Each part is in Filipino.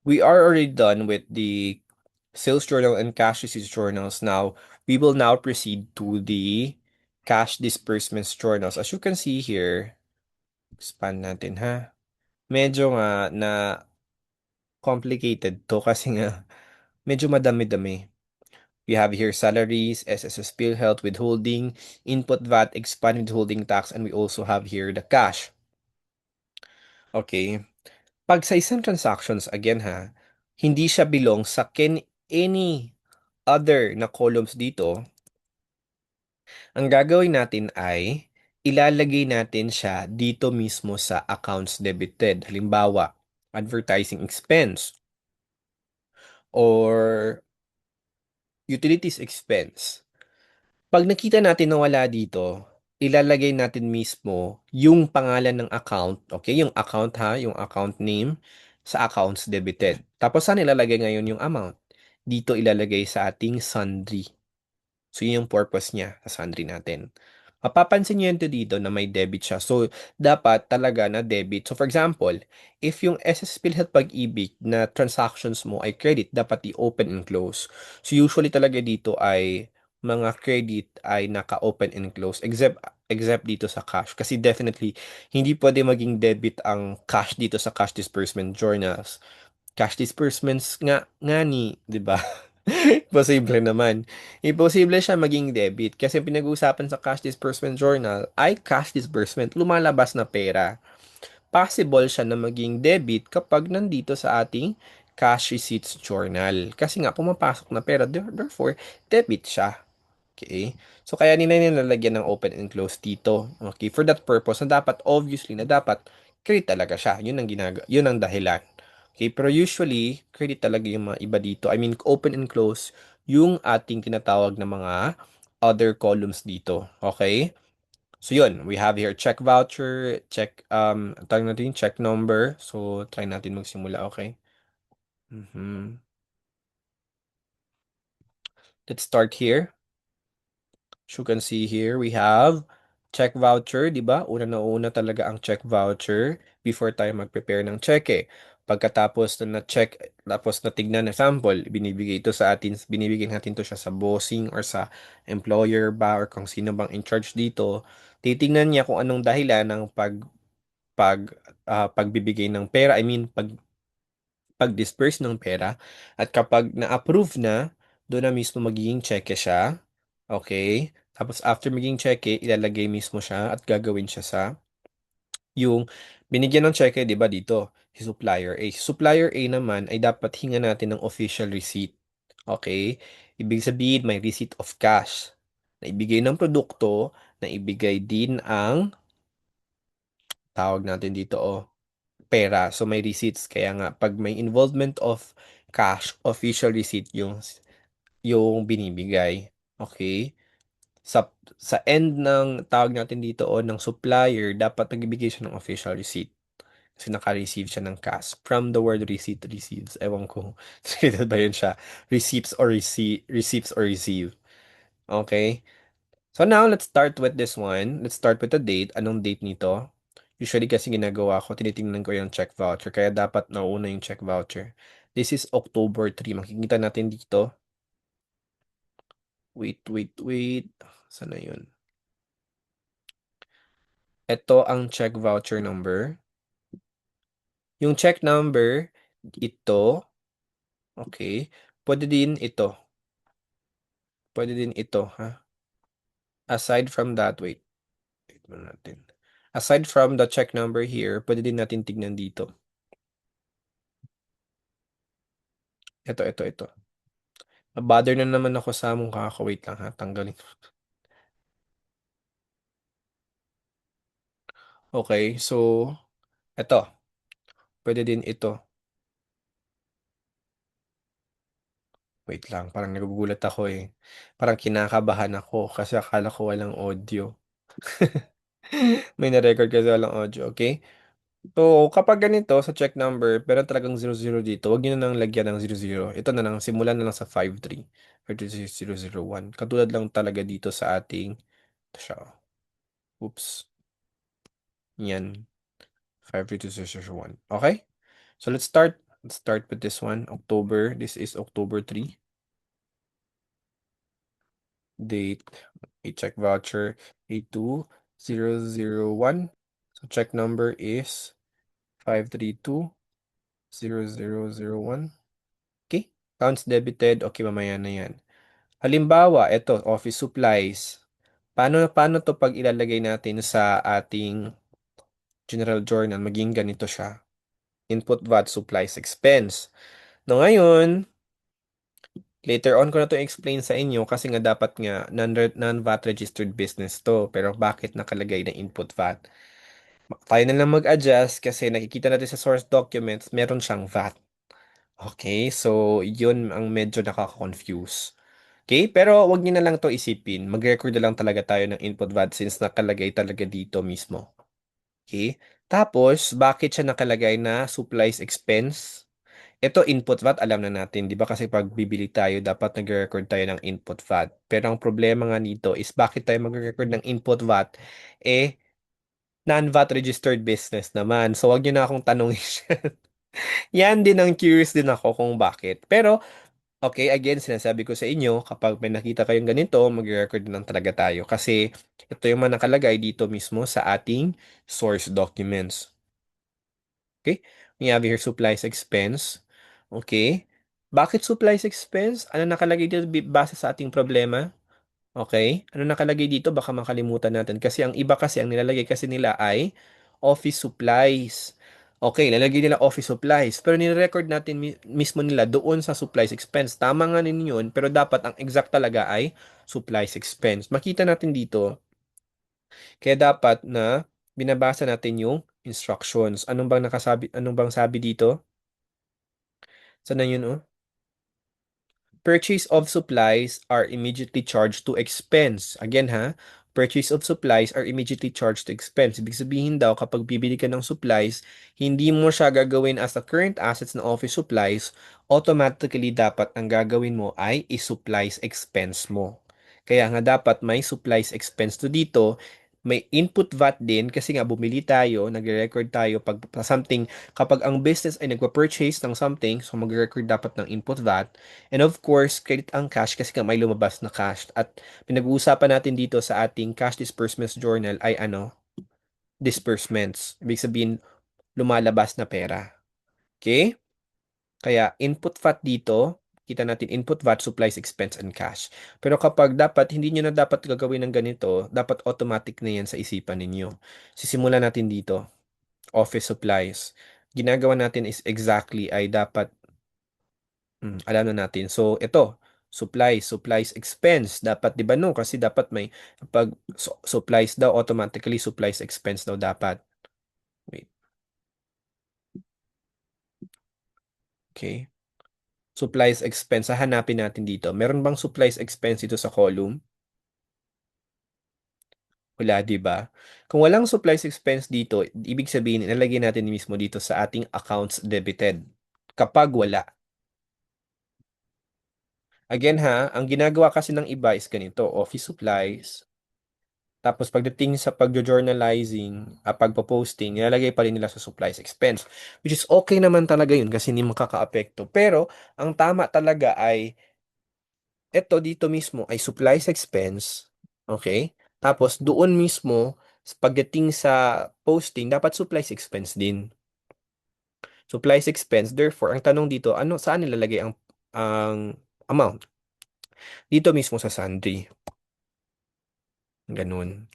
we are already done with the sales journal and cash receipts journals. Now, we will now proceed to the cash disbursements journals. As you can see here, expand natin ha. Medyo nga na complicated to kasi nga medyo madami-dami. We have here salaries, SSS PhilHealth withholding, input VAT, expand withholding tax, and we also have here the cash. Okay. Pag sa isang transactions, again ha, hindi siya belong sa any other na columns dito, ang gagawin natin ay ilalagay natin siya dito mismo sa accounts debited. Halimbawa, advertising expense or utilities expense. Pag nakita natin na wala dito, ilalagay natin mismo yung pangalan ng account, okay? Yung account ha, yung account name sa accounts debited. Tapos saan ilalagay ngayon yung amount? Dito ilalagay sa ating sundry. So, yun yung purpose niya sa sundry natin. Mapapansin niyo yun dito na may debit siya. So, dapat talaga na debit. So, for example, if yung SS PhilHealth Pag-ibig na transactions mo ay credit, dapat i-open and close. So, usually talaga dito ay mga credit ay naka-open and close except dito sa cash. Kasi definitely, hindi pwede maging debit ang cash dito sa cash disbursement journals. Cash disbursements nga ni, 'di ba? Posible naman. Imposible siya maging debit kasi pinag-uusapan sa cash disbursement journal ay cash disbursement, lumalabas na pera. Possible siya na maging debit kapag nandito sa ating cash receipts journal. Kasi nga pumapasok na pera, therefore debit siya. Okay? So, kaya nila nilalagyan ng open and close dito. Okay? For that purpose, na dapat, obviously, na dapat, credit talaga siya. Yun ang dahilan. Okay? Pero usually, credit talaga yung mga iba dito. I mean, open and close yung ating tinatawag na mga other columns dito. Okay? So, yun. We have here check voucher, tawag natin check number. So, try natin magsimula. Okay? Mhm. Let's start here. As you can see here, we have check voucher, di ba? Una na una talaga ang check voucher before tayo mag-prepare ng cheque. Pagkatapos na na-check, tapos na tignan na sample, binibigay ito sa atin, binibigyan natin to siya sa bossing or sa employer ba or kung sino bang in charge dito. Titingnan niya kung anong dahilan ng pagbibigay ng pera, I mean, pag-disperse ng pera. At kapag na-approve na, doon na mismo magiging cheque siya. Okay? Tapos after maging cheque, ilalagay mismo siya at gagawin siya sa yung binigyan ng cheque, 'di ba dito? Si supplier A. Si supplier A naman ay dapat hinga natin ng official receipt. Okay? Ibig sabihin may receipt of cash na ibigay ng produkto na ibigay din ang tawag natin dito pera. So may receipts kaya nga pag may involvement of cash, official receipt yung binibigay. Okay? Sa end ng tawag natin dito ng supplier, dapat nagbibigay siya ng official receipt. Kasi naka-receive siya ng cash. From the word receipt, receives. Ewan ko. Related ba yun siya? Receipts or receive. Okay? So now, let's start with this one. Let's start with the date. Anong date nito? Usually kasi ginagawa ko, tinitingnan ko yung check voucher. Kaya dapat nauna yung check voucher. This is October 3. Makikita natin dito. Wait. Sana yun? Ito ang check voucher number. Yung check number, ito. Okay. Pwede din ito. Pwede din ito, ha? Aside from that, wait muna natin. Aside from the check number here, pwede din natin tignan dito. Ito. Bother na naman ako sa mukha ko. Wait lang ha, tanggalin. Okay, so, ito. Pwede din ito. Wait lang, parang nagugulat ako eh. Parang kinakabahan ako kasi akala ko walang audio. May na-record kasi walang audio, okay? So, kapag ganito sa check number, pero talagang 00 dito, huwag nyo na nang lagyan ng 00. Ito na lang, simulan na lang sa 53 or 001. Katulad lang talaga dito sa ating, ito siya. Oops. Yan. 532001. Okay? So, let's start. Let's start with this one. October. This is October 3. Date. A check voucher. A2001. So check number is 5320001. Okay. Counts debited. Okay, mamaya na yan. Halimbawa, ito, office supplies. Paano to pag ilalagay natin sa ating general journal? Maging ganito siya. Input VAT supplies expense. No, ngayon, later on ko na to explain sa inyo kasi nga dapat nga non-VAT registered business to. Pero bakit nakalagay na input VAT? Tayo na lang mag-adjust kasi nakikita natin sa source documents, meron siyang VAT. Okay, so yun ang medyo nakaka-confuse. Okay, pero wag niyo na lang to isipin. Mag-record na lang talaga tayo ng input VAT since nakalagay talaga dito mismo. Okay? Tapos, bakit siya nakalagay na supplies expense? Ito input VAT, alam na natin, 'di ba? Kasi pag bibili tayo, dapat nagre-record tayo ng input VAT. Pero ang problema nga nito is bakit tayo magre-record ng input VAT? Eh, non-VAT registered business naman. So, wag niyo na akong tanungin. Yan din ang curious din ako kung bakit. Pero, okay, again, sinasabi ko sa inyo, kapag may nakita kayong ganito, mag-record lang talaga tayo. Kasi ito yung mga nakalagay dito mismo sa ating source documents. Okay? We have here supplies expense. Okay? Bakit supplies expense? Ano nakalagay dito base sa ating problema? Okay? Ano nakalagay dito? Baka makalimutan natin. Kasi ang iba kasi, ang nilalagay kasi nila ay office supplies. Okay, lalagay nila office supplies. Pero nire-record natin mismo nila doon sa supplies expense. Tama nga ninyo yun, pero dapat ang exact talaga ay supplies expense. Makita natin dito. Kaya dapat na binabasa natin yung instructions. Anong bang sabi dito? Sana yun, oh? Purchase of supplies are immediately charged to expense. Again ha, purchase of supplies are immediately charged to expense. Ibig sabihin daw, kapag bibili ka ng supplies, hindi mo siya gagawin as a current assets na office supplies, automatically dapat ang gagawin mo ay is-supplies expense mo. Kaya nga dapat may supplies expense to dito, may input VAT din kasi nga bumili tayo, nagre-record tayo pag something, kapag ang business ay nagpa-purchase ng something, so magre-record dapat ng input VAT. And of course, credit ang cash kasi nga may lumabas na cash. At pinag-uusapan natin dito sa ating cash disbursements journal ay ano? Disbursements. Ibig sabihin, lumalabas na pera. Okay? Kaya input VAT dito, kita natin input VAT, supplies, expense, and cash. Pero kapag dapat, hindi nyo na dapat gagawin ng ganito, dapat automatic na yan sa isipan ninyo. Sisimulan natin dito. Office supplies. Ginagawa natin is exactly ay dapat alam na natin. So, ito, supplies expense. Dapat, di ba no? Kasi dapat may, pag supplies daw, automatically supplies expense daw dapat. Wait, okay. Supplies expense, hahanapin natin dito. Meron bang supplies expense dito sa column? Wala, di ba? Kung walang supplies expense dito, ibig sabihin, ilalagay natin mismo dito sa ating accounts debited. Kapag wala. Again ha, ang ginagawa kasi ng iba is ganito, office supplies. Tapos pagdating sa pagjo-journalizing, pagpo-posting, nilalagay pa rin nila sa supplies expense. Which is okay naman talaga yun kasi hindi makaka-apekto. Pero, ang tama talaga ay, eto dito mismo ay supplies expense. Okay? Tapos, doon mismo, pagdating sa posting, dapat supplies expense din. Supplies expense, therefore, ang tanong dito, saan nilalagay ang amount? Dito mismo sa sundry. Ganun.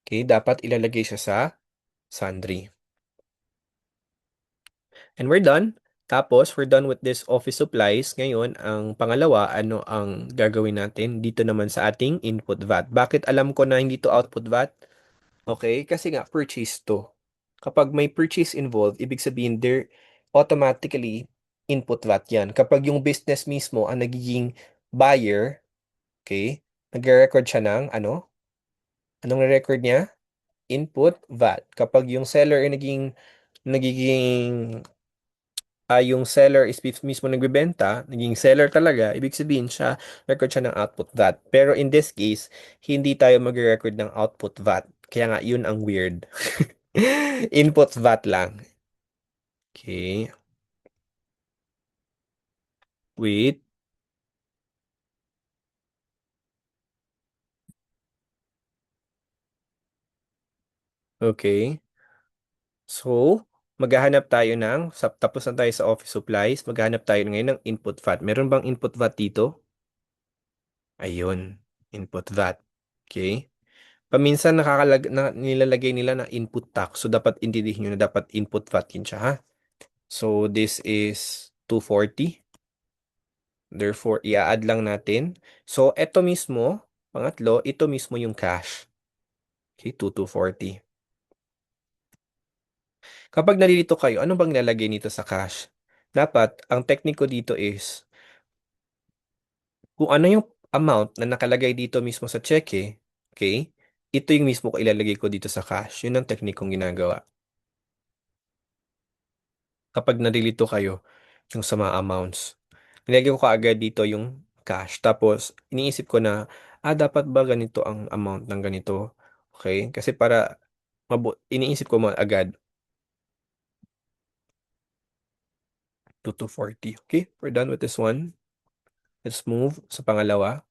Okay? Dapat ilalagay siya sa sundry. And we're done. Tapos, we're done with this office supplies. Ngayon, ang pangalawa, ano ang gagawin natin dito naman sa ating input VAT? Bakit alam ko na hindi to output VAT? Okay, kasi nga, purchase to. Kapag may purchase involved, ibig sabihin, there automatically input VAT yan. Kapag yung business mismo ang nagiging buyer, okay, nagre-record siya ng ano? Anong record niya? Input VAT. Kapag yung seller ay nagiging yung seller is mismo nagbebenta, naging seller talaga, ibig sabihin siya, record siya ng output VAT. Pero in this case, hindi tayo magre-record ng output VAT. Kaya nga, yun ang weird. Input VAT lang. Okay. Wait, okay. So, maghahanap tayo tapos na tayo sa office supplies, maghahanap tayo ngayon ng input VAT. Meron bang input VAT dito? Ayun, input VAT. Okay. Paminsan nilalagay nila na input tax. So, dapat intindihin nyo na dapat input VAT yun siya, ha? So, this is 240. Therefore, i-add lang natin. So, ito mismo, pangatlo, ito mismo yung cash. Okay, 2240. Kapag nalilito kayo, ano bang nilalagay nito sa cash? Dapat, ang tekniko dito is, kung ano yung amount na nakalagay dito mismo sa cheque, okay, ito yung mismo ko ilalagay ko dito sa cash. Yun ang teknikong ginagawa. Kapag nalilito kayo, yung sa mga amounts. Nilagay ko kaagad dito yung cash. Tapos, iniisip ko na, dapat ba ganito ang amount ng ganito? Okay? Kasi para, iniisip ko mo agad, 240. Okay? We're done with this one. Let's move sa pangalawa.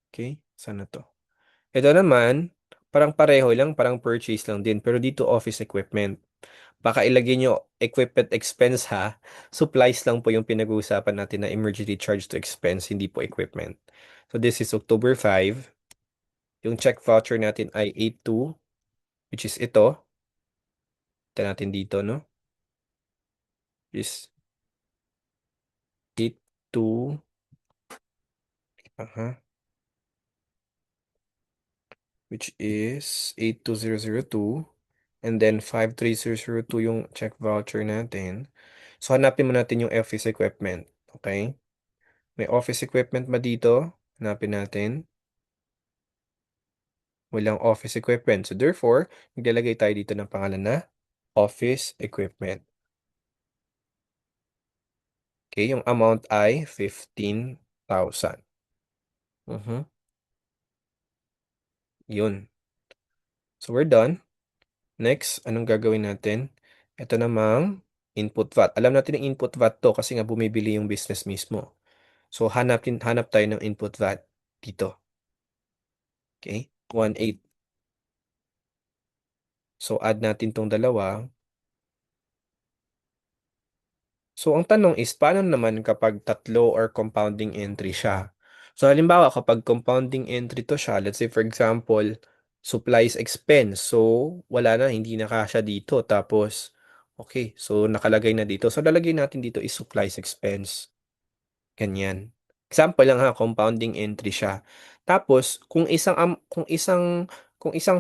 Okay? Sana to? Ito naman, parang pareho lang, parang purchase lang din. Pero dito, office equipment. Baka ilagay nyo equipment expense ha. Supplies lang po yung pinag-uusapan natin na emergency charge to expense, hindi po equipment. So this is October 5. Yung check voucher natin ay 82, which is ito. Ito natin dito, no? Is 82, aha, which is 82002. And then 53002 yung check voucher natin. So hanapin mo natin yung office equipment. Okay? May office equipment ba dito? Hanapin natin. Walang office equipment. So therefore, maglalagay tayo dito ng pangalan na office equipment. Okay, yung amount ay 15,000. Mhm. Yun. So we're done. Next, anong gagawin natin? Ito namang input VAT. Alam natin yung input VAT to kasi nga bumibili yung business mismo. So hanap tayo ng input VAT dito. Okay? 1.8. So add natin tong dalawa. So, ang tanong is, paano naman kapag tatlo or compounding entry siya? So, halimbawa, kapag compounding entry to siya, let's say for example, supplies expense. So, wala na, hindi na kasya dito. Tapos, okay, so nakalagay na dito. So, lalagay natin dito is supplies expense. Ganyan. Example lang ha, compounding entry siya. Tapos, kung isang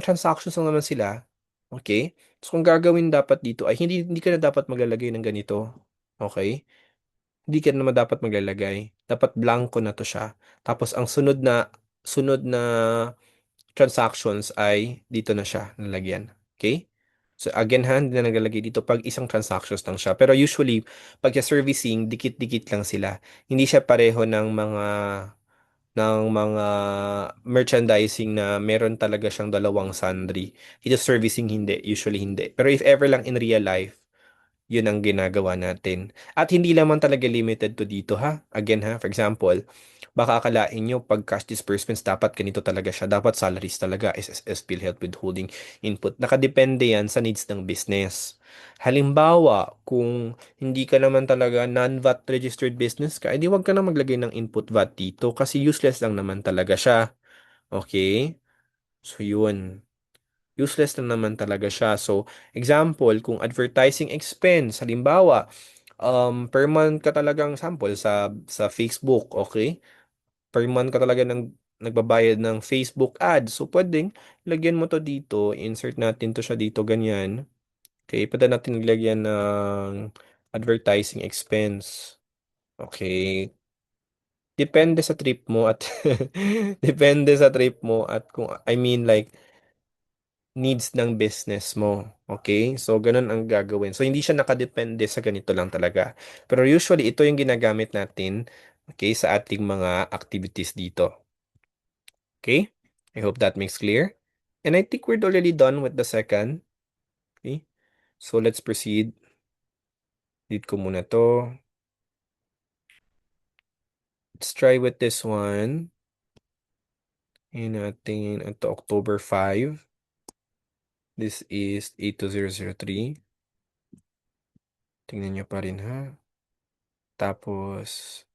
transactions lang naman sila, okay? So, kung gagawin dapat dito ay hindi ka na dapat maglalagay ng ganito. Okay? Hindi ka naman dapat maglalagay. Dapat blanco na to siya. Tapos ang sunod na transactions ay dito na siya nalagyan. Okay? So again ha, hindi na naglalagay dito pag isang transactions lang siya. Pero usually, pag sa servicing, dikit-dikit lang sila. Hindi siya pareho ng mga merchandising na meron talaga siyang dalawang sundry. Ito servicing hindi, usually hindi. Pero if ever lang in real life, yun ang ginagawa natin. At hindi naman talaga limited to dito ha. Again ha, for example, baka akalain nyo pag cash disbursements dapat ganito talaga siya. Dapat salaries talaga, SSS, PhilHealth withholding input. Nakadepende yan sa needs ng business. Halimbawa, kung hindi ka naman talaga non-VAT registered business ka, edi wag ka na maglagay ng input VAT dito kasi useless lang naman talaga siya. Okay? So yun. Useless na naman talaga siya. So, example, kung advertising expense, halimbawa, per month ka talagang sample sa Facebook, okay? Per month ka talaga nagbabayad ng Facebook ads. So, pwedeng lagyan mo to dito, insert natin to siya dito, ganyan. Okay, pwede natin lagyan ng advertising expense. Okay. Depende sa trip mo at depende sa trip mo at kung I mean like needs ng business mo. Okay? So, ganun ang gagawin. So, hindi siya nakadepende sa ganito lang talaga. Pero usually, ito yung ginagamit natin, okay, sa ating mga activities dito. Okay? I hope that makes clear. And I think we're already done with the second. Okay? So, let's proceed. Delete ko muna to. Let's try with this one. Yun natin ito October 5. This is 82003. Tingnan nyo pa rin ha. Tapos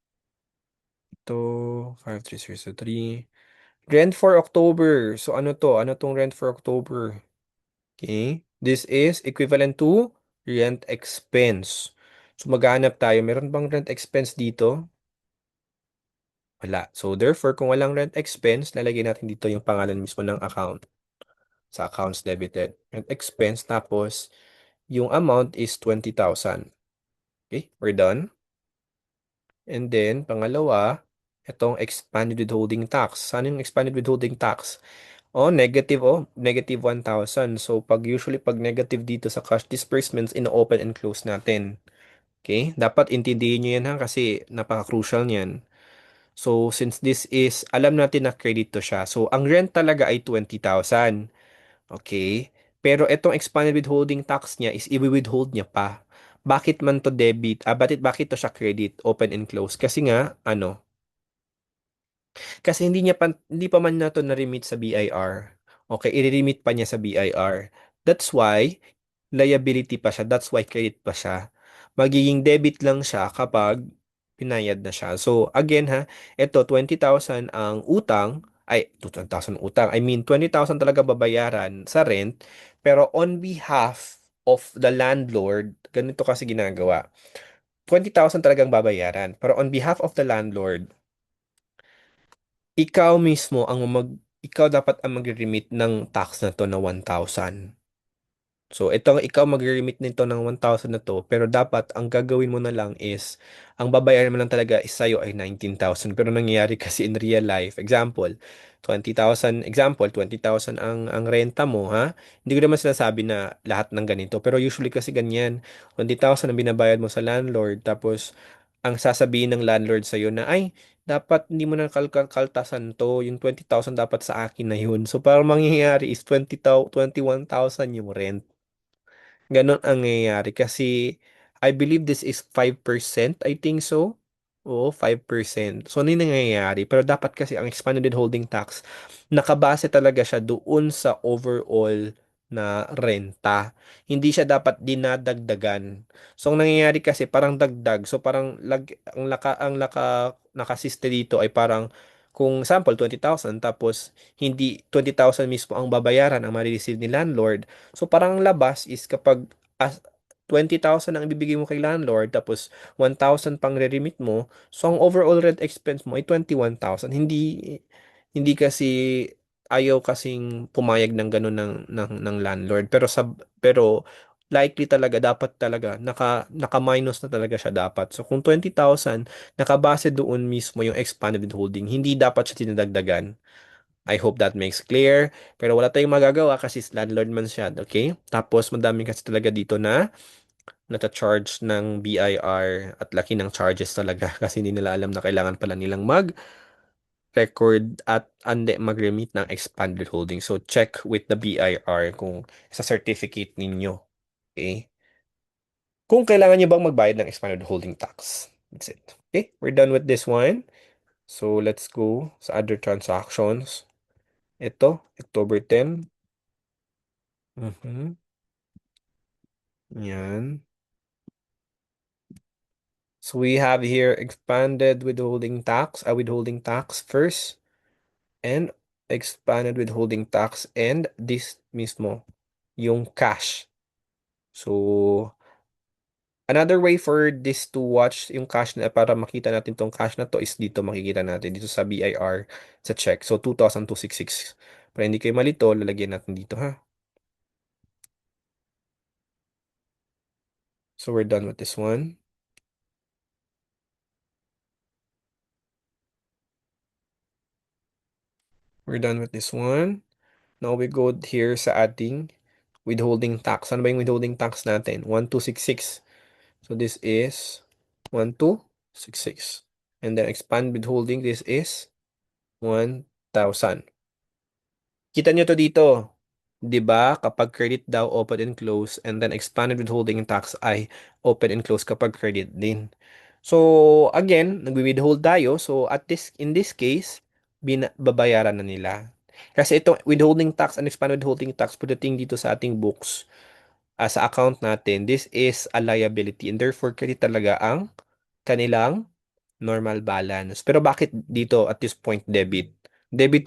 ito 53003. Rent for October. So ano to? Ano tong rent for October? Okay. This is equivalent to rent expense. So maghanap tayo. Meron bang rent expense dito? Wala. So therefore, kung walang rent expense, lalagay natin dito yung pangalan mismo ng account. Sa accounts debited. Rent expense. Tapos, yung amount is 20,000. Okay, we're done. And then, pangalawa, itong expanded withholding tax. Saan yung expanded withholding tax? Oh, negative, negative 1,000. So, pag negative dito sa cash disbursements, ino-open and close natin. Okay? Dapat intindihin nyo yan ha, kasi napaka-crucial niyan. So, since this is, alam natin na credit to siya. So, ang rent talaga ay 20,000. Okay? Pero itong expanded withholding tax niya is i-withhold niya pa. Bakit man to debit? Bakit to siya credit? Open and close. Kasi nga, ano, kasi hindi pa man na to na-remit sa BIR. Okay, i-remit pa niya sa BIR. That's why liability pa siya. That's why credit pa siya. Magiging debit lang siya kapag pinayad na siya. So again ha, ito 20,000 ang utang, ay 20,000 utang. I mean 20,000 talaga babayaran sa rent, pero on behalf of the landlord, ganito kasi ginagawa. 20,000 talagang babayaran, pero on behalf of the landlord, ikaw mismo ikaw dapat ang magre-remit ng tax na to na 1,000. So, ikaw magre-remit nito ng 1,000 na to, pero dapat ang gagawin mo na lang is, ang babayaran mo lang talaga is sa'yo ay 19,000. Pero nangyayari kasi in real life, example, 20,000 ang renta mo, ha? Hindi ko naman sinasabi na lahat ng ganito, pero usually kasi ganyan. 20,000 ang binabayad mo sa landlord, tapos ang sasabihin ng landlord sa'yo na, ay, dapat hindi mo na kaltasan to, yung 20,000 dapat sa akin na yun. So, parang mangyayari is 21,000 yung rent. Ganon ang nangyayari kasi I believe this is 5%, I think so. Oo, 5%. So, ano yung nangyayari? Pero dapat kasi ang expanded holding tax, nakabase talaga siya doon sa overall na renta. Hindi siya dapat dinadagdagan. So, ang nangyayari kasi parang dagdag. So, parang nakasiste dito ay parang kung sample 20,000 tapos hindi 20,000 mismo ang babayaran ang marireceive ni landlord. So parang ang labas is kapag as 20,000 ang ibibigay mo kay landlord tapos 1,000 pang re-remit mo, so ang overall rent expense mo ay 21,000. Hindi kasi ayaw kasing pumayag ng ganun ng landlord, pero likely talaga dapat talaga naka-minus na talaga siya dapat. So kung 20,000 nakabase doon mismo yung expanded withholding, hindi dapat siya tinadagdagan. I hope that makes clear. Pero wala tayong magagawa kasi landlord man siya, okay? Tapos madami kasi talaga dito na nata-charge ng BIR at laki ng charges talaga kasi hindi nila alam na kailangan pala nilang mag-record at ande mag-remit ng expanded holding. So check with the BIR kung sa certificate ninyo. Okay? Kung kailangan nyo bang magbayad ng expanded holding tax. That's it. Okay? We're done with this one. So let's go sa other transactions. Ito, October 10. Mhm. Yan. So we have here expanded withholding tax first, and expanded withholding tax, and this mismo, yung cash. So, another way for this to watch yung cash na para makita natin tong cash na to is dito makikita natin dito sa BIR sa check. So, 2,266. Para hindi kayo malito, lalagyan natin dito ha. So, we're done with this one. We're done with this one. Now we go here sa ating withholding tax. Ano ba yung withholding tax natin? 1,266. So this is 1,266. And then expand withholding, this is 1,000. Kita nyo to dito. 'Di ba? Kapag credit daw, open and close, and then expanded withholding tax ay open and close kapag credit din. So, again, nagwi-withhold tayo. So, in this case, babayaran na nila. Kasi itong withholding tax and expanded withholding tax, pagdating dito sa ating books, sa account natin, this is a liability, and therefore credit talaga ang kanilang normal balance. Pero bakit dito at this point debit? Debit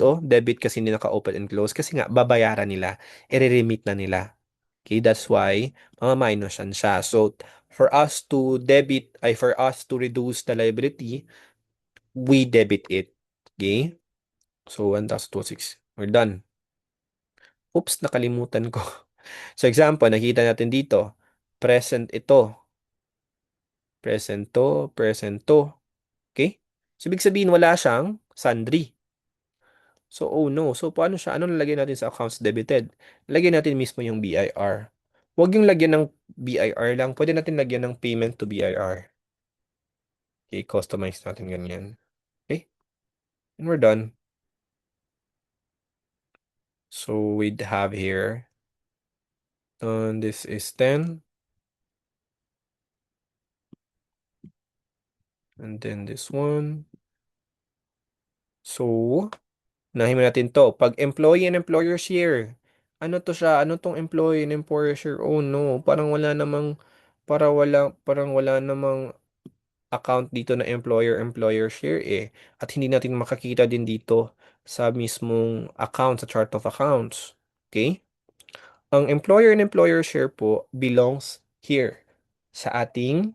kasi hindi naka-open and close kasi nga babayaran nila, i-remit na nila. Okay, that's why minus siya. So for us to reduce the liability, we debit it. Okay? So 1,206. We're done. Oops, nakalimutan ko. So example, nakita natin dito, present ito, present to. Okay? So ibig sabihin wala siyang sundry. So, oh no. So, paano siya? Anong lalagyan natin sa accounts debited? Lagyan natin mismo yung BIR. Huwag yung lagyan ng BIR lang. Pwede natin lagyan ng payment to BIR. Okay, customize natin ganyan. Okay, and we're done. So, we'd have here, this is 10. And then this one. So, nahin natin to. Pag employee and employer share, ano to siya? Ano tong employee and employer share? Oh no, parang wala namang account dito na employer share at hindi natin makakita din dito sa mismong account sa chart of accounts. Okay? Ang employer and employer share po belongs here sa ating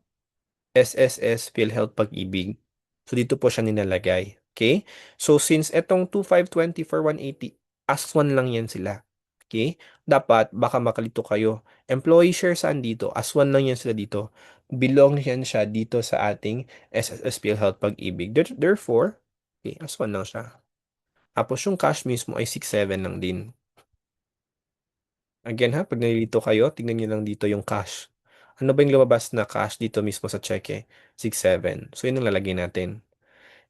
SSS PhilHealth Pag-ibig. So dito po siya nilalagay. Okay? So since etong 2520 for 180, as one lang yan sila. Okay? Dapat baka makalito kayo. Employee share saan dito? As one lang yan sila dito. Belong yan siya dito sa ating SSS PhilHealth Pag-ibig. Therefore, okay, as one lang siya. Tapos yung cash mismo ay 67 lang din. Again ha, pag nalilito kayo, tingnan nyo lang dito yung cash. Ano ba yung lumabas na cash dito mismo sa cheque? 67. So yun ang lalagay natin.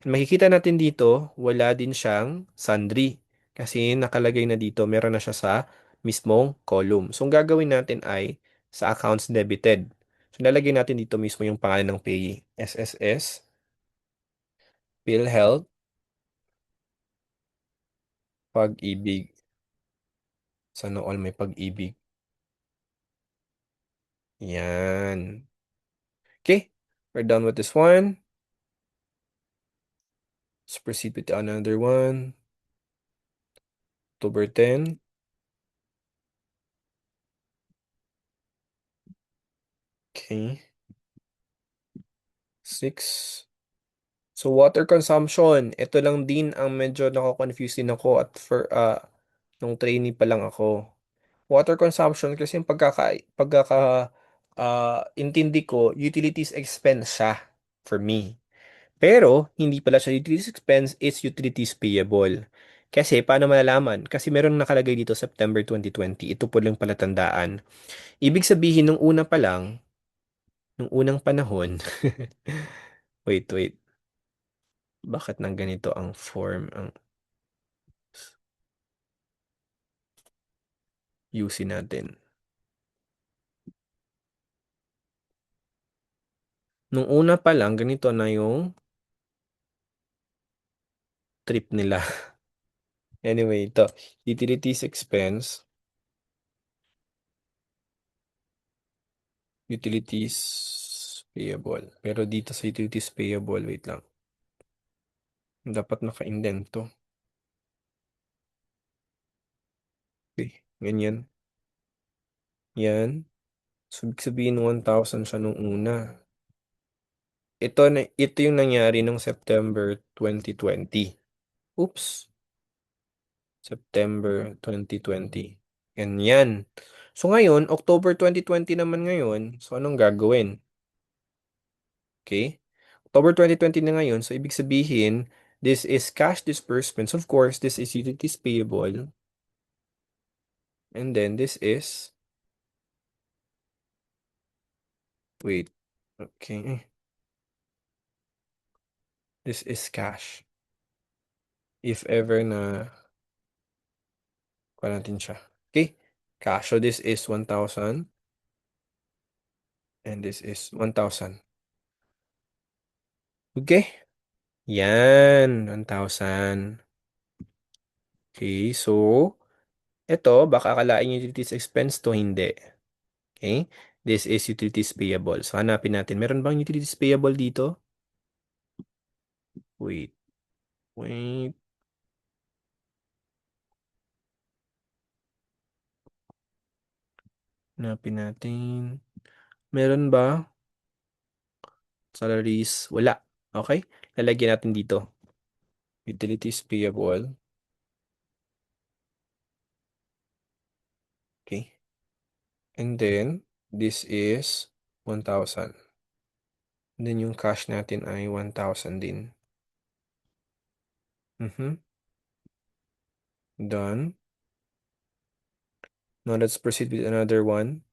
And makikita natin dito, wala din siyang sundry. Kasi nakalagay na dito, meron na siya sa mismong column. So ang gagawin natin ay sa accounts debited. So lalagay natin dito mismo yung pangalan ng payee. SSS, PhilHealth, Pag-ibig. Sana all may pag-ibig. Yan. Okay, we're done with this one. Let's proceed with another one. October 10. Okay. 6. So, water consumption. Ito lang din ang medyo nako-confuse din ako at nung trainee pa lang ako. Water consumption kasi yung intindi ko, utilities expense siya for me. Pero, hindi pala siya utilities expense, it's utilities payable. Kasi, paano malalaman? Kasi meron nakalagay dito September 2020. Ito po lang palatandaan. Ibig sabihin, nung una pa lang, nung unang panahon, wait. Bakit nang ganito ang form, ang UC natin? Nung una pa lang, ganito na yung trip nila. Anyway, ito. Utilities expense. Utilities payable. Pero dito sa utilities payable, wait lang. Dapat naka-indent to. Okay, ganyan. Yan. So, ibig sabihin 1,000 siya nung una. Ito yung nangyari nung September 2020. Oops. September 2020. Ganyan. So ngayon, October 2020 naman ngayon. So anong gagawin? Okay? October 2020 na ngayon. So ibig sabihin, this is cash disbursements. Of course, this is utilities payable. And then this is, wait. Okay. This is cash. If ever na, kuha natin siya. Okay? Cash. So this is 1,000 and this is 1,000. Okay? Yan, 1,000. Okay, so ito, baka akalain yung utilities expense to, hindi. Okay? This is utilities payable. So hanapin natin. Meron bang utilities payable dito? Wait, wait. Hanapin natin. Meron ba? Salaries? Wala. Okay? Lalagyan natin dito. Utilities payable. Okay. And then, this is 1,000. Then yung cash natin ay 1,000 din. Done. Now let's proceed with another one.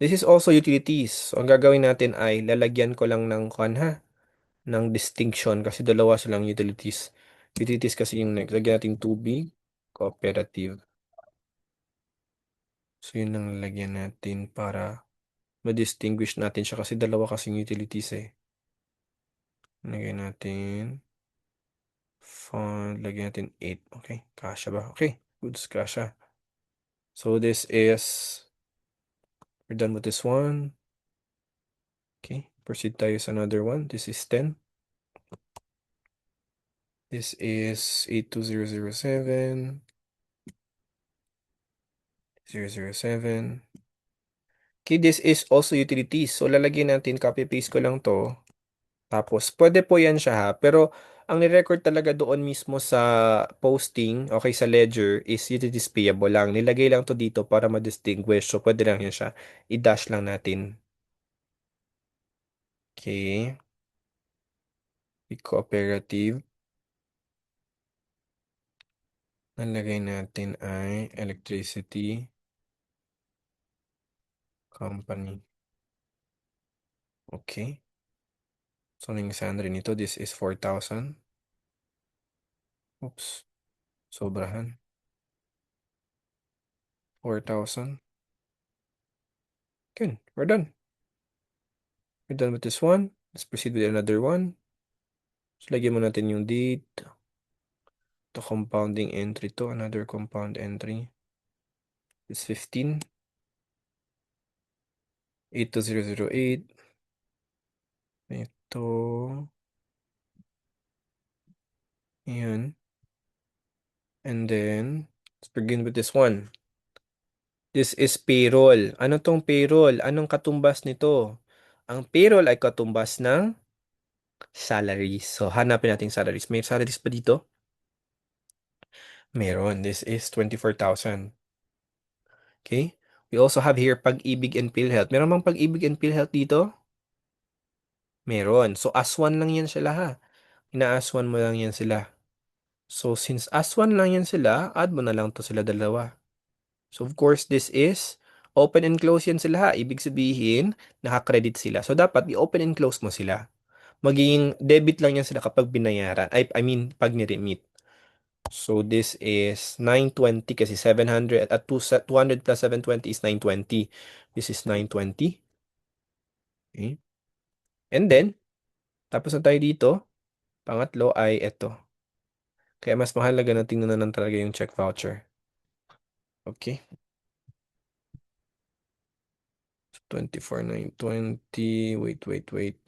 This is also utilities. So, ang gagawin natin ay lalagyan ko lang ng ng distinction kasi dalawa silang utilities. Utilities kasi yung next. Lagyan natin 2B, cooperative. So, yun ang lalagyan natin para ma-distinguish natin siya kasi dalawa kasing utilities eh. Lagyan natin fund, lagyan natin 8. Okay, kasha ba? Okay, goods, kasha. So, this is, we're done with this one. Okay, proceed tayo sa another one. This is 10. This is 82007. 007. Okay, this is also utilities. So, lalagyan natin, copy-paste ko lang to. Tapos, pwede po yan siya ha. Pero, ang ni-record talaga doon mismo sa posting, okay, sa ledger, is utilities payable lang. Nilagay lang to dito para ma-distinguish. So, pwede lang yan siya. I-dash lang natin. Okay. Cooperative. Nalagay natin ay electricity company. Okay. So, yung sandry nito, this is 4,000. Oops. Sobrahan. 4,000. Good. We're done. We're done with this one. Let's proceed with another one. So, lagyan mo natin yung date. The compounding entry to. Another compound entry. It's 15. 82008. Ito. Ayan. And then, let's begin with this one. This is payroll. Ano tong payroll? Anong katumbas nito? Ang payroll ay katumbas ng salaries. So, hanapin natin salaries. May salaries pa dito? Meron. This is 24,000. Okay? We also have here Pag-ibig and PhilHealth. Meron bang Pag-ibig and PhilHealth dito? Meron. So, as one lang yan sila ha. Ina-as1 mo lang yan sila. So, since as1 lang yan sila, add mo na lang to sila dalawa. So, of course, this is open and close yan sila ha. Ibig sabihin, naka-credit sila. So, dapat i-open and close mo sila. Magiging debit lang yan sila kapag binayaran. I mean, pag ni-remit. So, this is 920 kasi 700 at 200 plus 720 is 920. This is 920. Okay. And then, tapos na tayo dito. Pangatlo ay ito. Kaya mas mahalaga na tingnan na lang talaga yung check voucher. Okay. 24,920. Wait.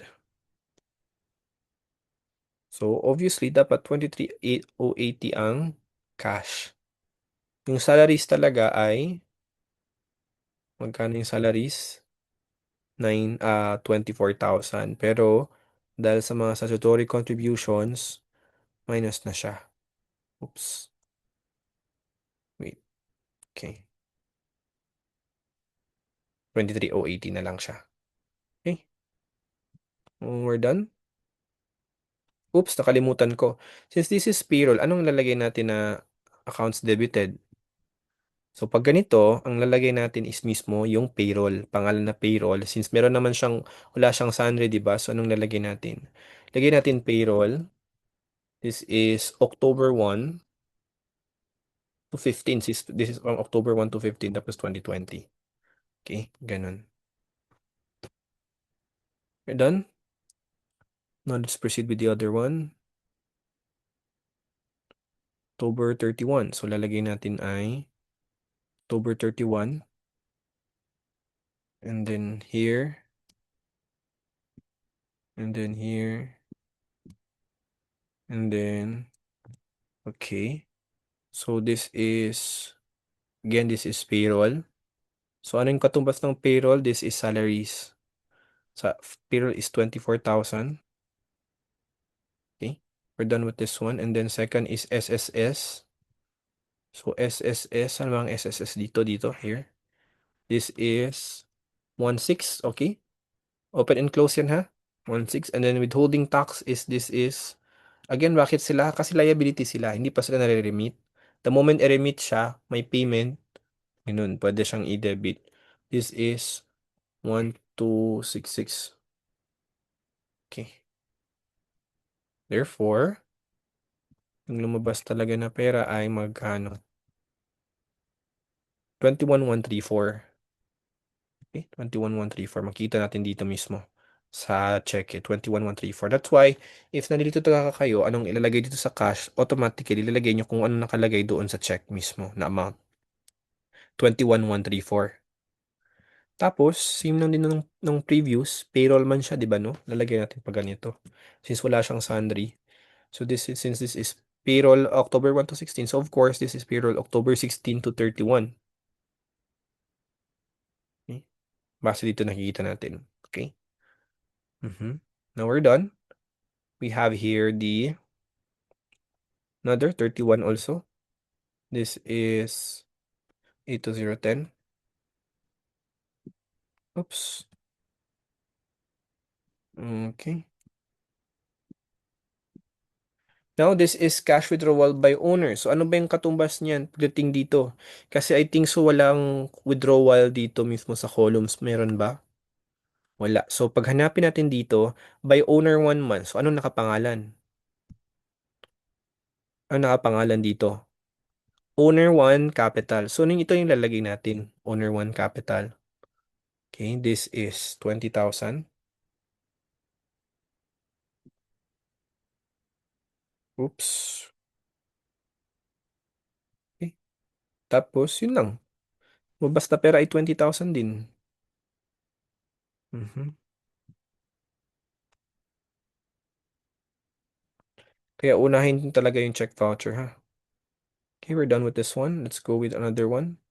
So, obviously, dapat 23,080 ang cash. Yung salaries talaga ay magkano yung salaries? 24,000. Pero, dahil sa mga statutory contributions, minus na siya. Oops. Wait. Okay. 23,080 na lang siya. Okay. We're done. Oops, nakalimutan ko. Since this is payroll, anong lalagay natin na accounts debited? So, pag ganito, ang lalagay natin is mismo yung payroll, pangalan na payroll. Since meron naman siyang, wala siyang sundry, di ba? So, anong lalagay natin? Lagay natin payroll. This is October 1. to 15. This is from October 1 to 15, tapos 2020. Okay, ganun. We're done. Now let's proceed with the other one. October 31. So lalagay natin ay October 31. And then here. And then here. And then, okay. So this is, again, this is payroll. So ano yung katumbas ng payroll? This is salaries. Sa payroll is 24,000. Okay. We're done with this one. And then second is SSS. So SSS, ano ang SSS dito, here. This is 1.6, okay? Open and close yan ha. 1.6. And then withholding tax is, this is, again, bakit sila? Kasi liability sila. Hindi pa sila nare-remit. The moment i-remit siya, may payment, ganun, pwede siyang i-debit. This is 1,266. Okay. Therefore, yung lumabas talaga na pera ay magkano? 21,134. Okay, 21,134. Makita natin dito mismo sa check 21,134. That's why, if nandito talaga kayo, anong ilalagay dito sa cash, automatically ilalagay nyo kung ano nakalagay doon sa check mismo na amount. 21,134. Tapos, same lang din ng previous, payroll man siya, di ba no? Lalagay natin pa ganito. Since wala siyang sundry. So, since this is payroll October 1 to 16, so of course, this is payroll October 16 to 31. Okay? Base dito nakikita natin. Okay? Now we're done. We have here the another 31 also. This is 82010. Oops. Okay. Now, this is cash withdrawal by owner. So, ano ba yung katumbas niyan pagdating dito? Kasi I think so walang withdrawal dito mismo sa columns. Meron ba? Wala. So, pag hanapin natin dito, by owner 1 month. So, ano nakapangalan? Ano nakapangalan dito? Owner 1 capital. So, ito yung lalagay natin. Owner 1 capital. Okay, this is 20,000. Oops. Okay. Tapos, yun lang. Basta pera ay 20,000 din. Mhm. Kaya unahin talaga yung check voucher, ha? Okay, we're done with this one. Let's go with another one.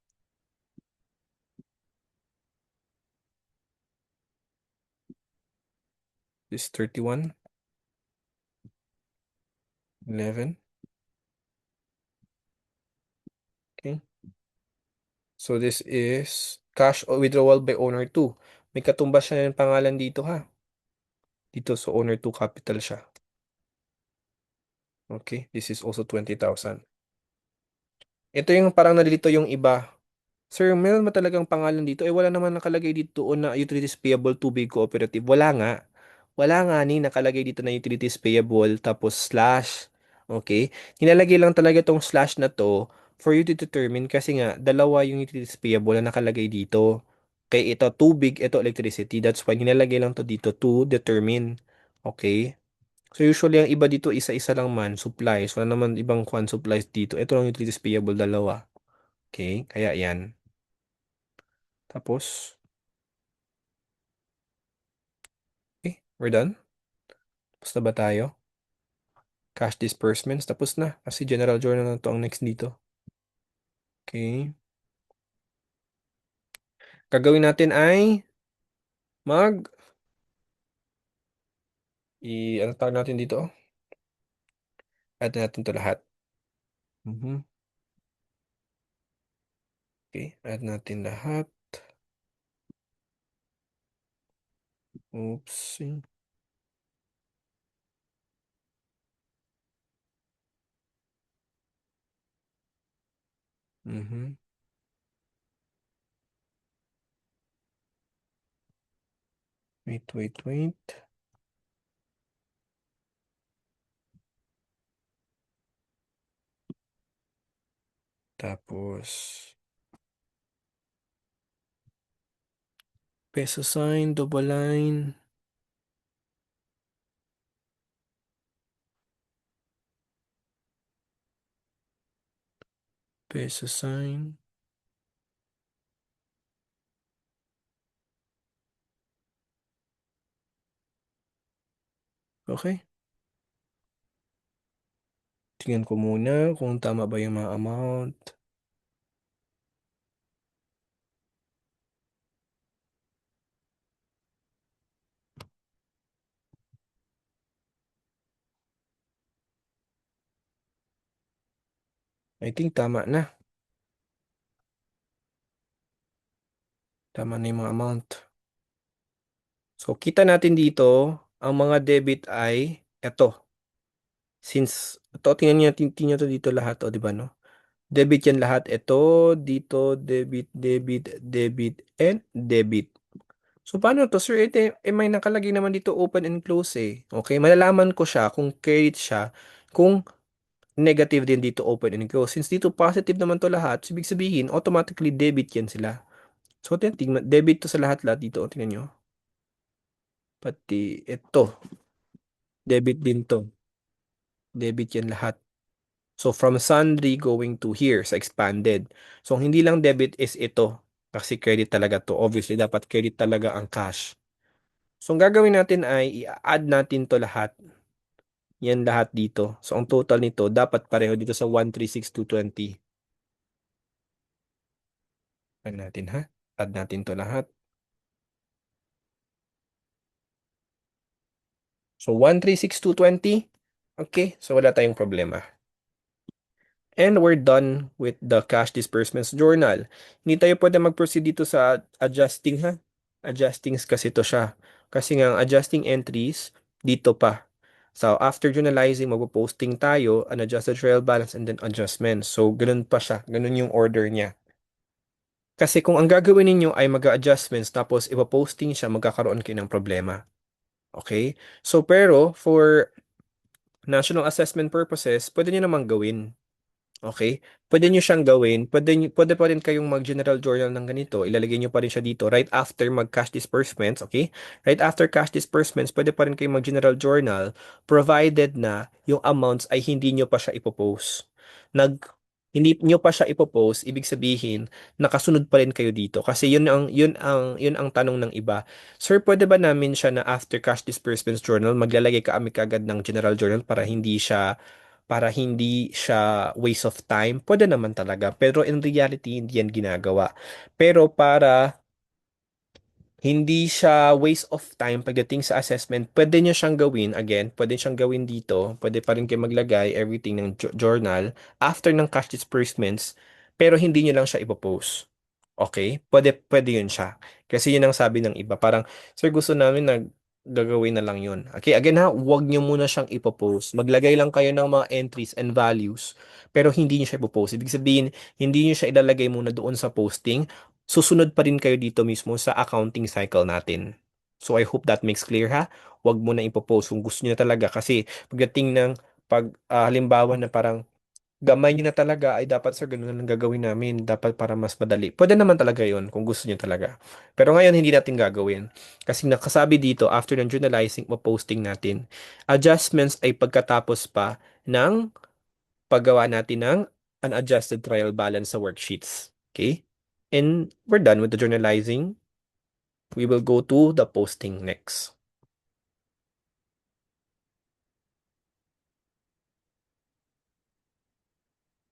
This 31, 11. Okay. So this is cash withdrawal by owner 2. May katumbas siya ng pangalan dito, ha? Dito, so owner 2 capital siya. Okay, this is also 20,000. Ito yung parang nalilito yung iba. Sir, meron ba talagang pangalan dito? Eh, wala naman nakalagay dito na utilities payable tubig cooperative. Wala nga. Wala nga ni nakalagay dito na utilities payable tapos slash. Okay? Nilalagay lang talaga tong slash na to for you to determine kasi nga dalawa yung utilities payable na nakalagay dito. Kaya ito tubig, ito electricity. That's why nilalagay lang to dito to determine. Okay? So usually ang iba dito isa-isa lang man supplies. Wala naman ibang kwan supplies dito. Ito lang utilities payable dalawa. Okay? Kaya yan. Tapos, okay, we're done. Tapos na ba tayo? Cash disbursements, tapos na. Kasi general journal na to ang next dito. Okay. Gagawin natin ay mag ano tawag natin dito? Add natin to lahat. Mhm. Okay, add natin lahat. Oops. Mhm. Wait. Tapos, peso sign, double line. Peso sign. Okay. Tingnan ko muna kung tama ba yung mga amount. I think tama na. Tama na yung mga amount. So, kita natin dito, ang mga debit ay eto. Since, tingnan niyo to dito lahat, o, di ba, no? Debit yan lahat. Ito, dito, debit, debit, debit, and debit. So, paano to, sir? May nakalagay naman dito open and close eh. Okay, malalaman ko siya kung credit siya, kung negative din dito open and close. Since dito positive naman to lahat, so ibig sabihin, automatically debit yan sila. So, tingnan, debit to sa lahat-lahat dito. Tingnan nyo. Pati ito, debit din to. Debit yan lahat. So, from sundry going to here sa expanded. So, ang hindi lang debit is ito. Kasi credit talaga to. Obviously, dapat credit talaga ang cash. So, ang gagawin natin ay i-add natin to lahat. Yan lahat dito. So, ang total nito, dapat pareho dito sa 136,220. Add natin ha. Add natin to lahat. So, 136,220. Okay. So, wala tayong problema. And we're done with the cash disbursements journal. Hindi tayo pwede mag-proceed dito sa adjusting ha. Adjustings kasi to siya. Kasi nga ang adjusting entries dito pa. So after journalizing, magpo-posting tayo, an adjusted trial balance and then adjustments. So ganun pa siya. Ganun yung order niya. Kasi kung ang gagawin ninyo ay mag-adjustments tapos ipo-posting siya, magkakaroon kayo ng problema. Okay? So pero for national assessment purposes, pwede nyo namang gawin. Okay? Pwede nyo siyang gawin. Pwede pa rin kayong mag-general journal ng ganito. Ilalagay nyo pa rin siya dito right after mag-cash disbursements. Okay? Right after cash disbursements, pwede pa rin kayong mag-general journal provided na yung amounts ay hindi nyo pa siya ipopost. Hindi nyo pa siya ipopost, ibig sabihin, nakasunod pa rin kayo dito. Kasi yun ang tanong ng iba. Sir, pwede ba namin siya na after cash disbursements journal, maglalagay kami kagad ng general journal para hindi siya waste of time. Pwede naman talaga. Pero in reality, hindi yan ginagawa. Pero para hindi siya waste of time pagdating sa assessment, pwede nyo siyang gawin, again, pwede siyang gawin dito, pwede pa rin kayo maglagay everything ng journal after ng cash disbursements, pero hindi nyo lang siya ipopost. Okay? Pwede yun siya. Kasi yun ang sabi ng iba. Parang, sir, gusto namin na gagawin na lang yun. Okay? Again ha, huwag nyo muna siyang ipopost. Maglagay lang kayo ng mga entries and values, pero hindi nyo siya ipopost. Ibig sabihin, hindi nyo siya ilalagay muna doon sa posting, susunod pa rin kayo dito mismo sa accounting cycle natin. So I hope that makes clear ha. Huwag mo na ipopost kung gusto niyo na talaga kasi pagdating ng halimbawa na parang gamay niyo na talaga ay dapat sir ganun na lang gagawin namin dapat para mas madali. Pwede naman talaga yon kung gusto niyo talaga. Pero ngayon hindi natin gagawin kasi nakasabi dito after ng journalizing o posting natin, adjustments ay pagkatapos pa ng paggawa natin ng unadjusted trial balance sa worksheets. Okay? And we're done with the journalizing. We will go to the posting next.